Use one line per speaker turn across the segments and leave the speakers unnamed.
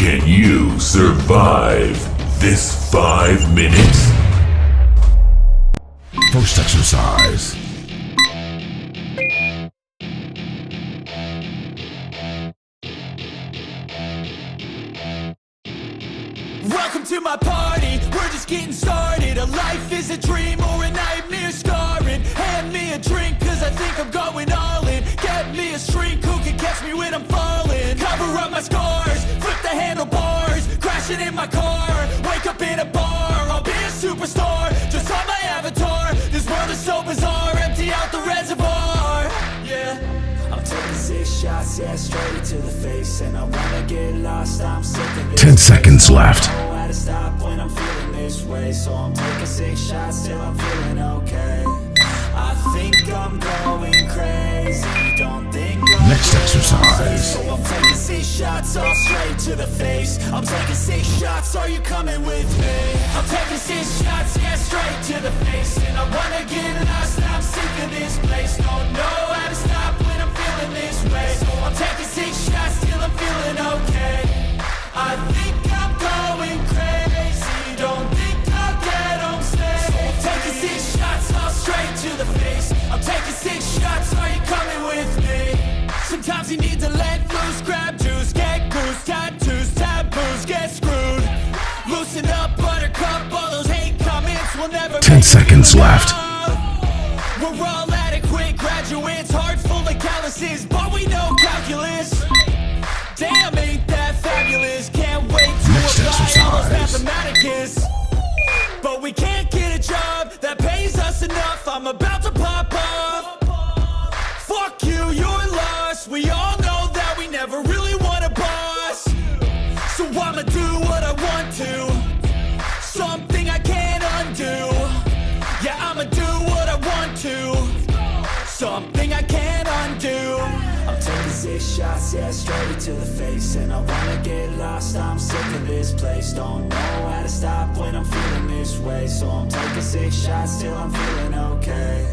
Can you survive this 5 minutes?
First exercise.
Welcome to my party, we're just getting started. A life is a dream or a nightmare scarring. Hand me a drink cause I think I'm going all in. Get me a shrink who can catch me when I'm falling. Cover up my scars, flip the handlebars. Crashing in my car, wake up in a bar. I'll be a superstar, just on my avatar. This world is so bizarre, empty out the reservoir. Yeah, I'm taking 6 shots, yeah, straight to the face. And I wanna get lost, I'm sick of this.
10 seconds left.
I don't know how to stop when I'm feeling this way. So I'm taking 6 shots till I'm feeling okay. I think I'm going crazy, don't think I'm
Next exercise.
So I'm taking 6 shots all straight to the face. I'm taking 6 shots, are you coming with me? I'm taking 6 shots, yeah, straight to the face. And I wanna get lost, I'm sick of this place. Don't know how to stop when I'm feeling this way. So I'm taking 6 shots till I'm feeling okay. I think I'm going crazy, don't think I'll get home safe. So I'm taking 6 shots all straight to the face. I'm taking 6 shots, are you coming with me? Sometimes you need to let loose, grab juice, get goose, tattoos, taboos, get screwed. Loosen up, buttercup, all those hate comments will never
10 seconds left.
We're all adequate graduates, heart full of calluses, but we know calculus. Damn, ain't that fabulous? Can't wait to
Next
apply all those
exercise.
mathematicus. But we can't get a job that pays us enough. I'm about to pop off. Fuck you, you're lost. We all know that we never really want a boss. So I'ma do what I want to. Something I can't undo. Yeah, I'ma do what I want to. Something I can't undo. I'm taking 6 shots, yeah, straight to the face. And I wanna get lost, I'm sick of this place. Don't know how to stop when I'm feeling this way. So I'm taking 6 shots till I'm feeling okay.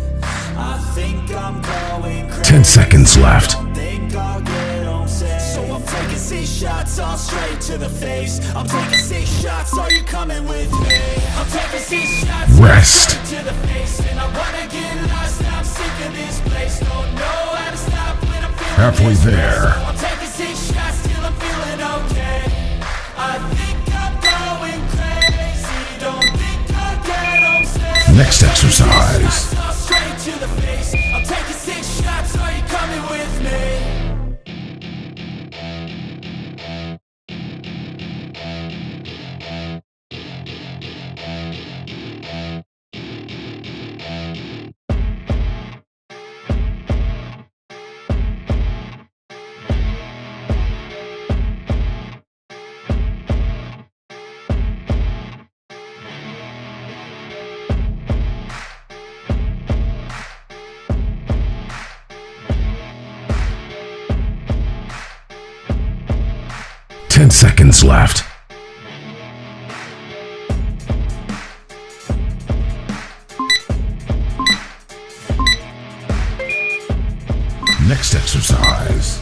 I think I'm going crazy.
10 seconds left.
Don't think I'll get home safe. So I'm taking 6 shots all straight to the face. I'm taking 6 shots, are you coming with me? I'm taking 6 shots
Rest.
straight to the face. And I wanna get lost, I'm sick of this place. Don't know how to stop when I'm feeling
Halfway
this way.
there.
So I'm taking 6 shots till I'm feeling okay. I think I'm going crazy. Don't think I'll get home safe.
Next exercise.
Straight to the face. I'm taking 6 shots, are you coming with me?
Ten seconds left. Next exercise.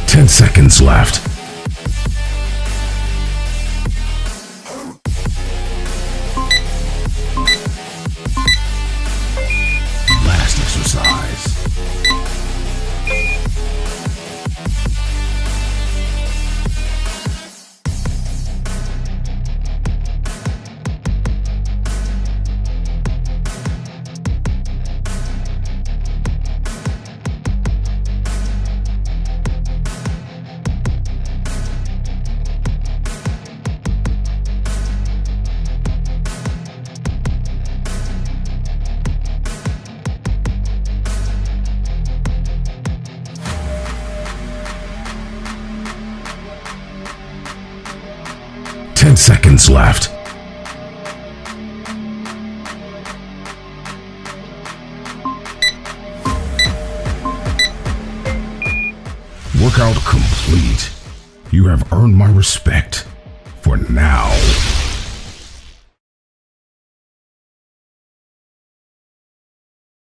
Ten seconds left. Last exercise. 10 seconds left. Workout complete. You have earned my respect. For now.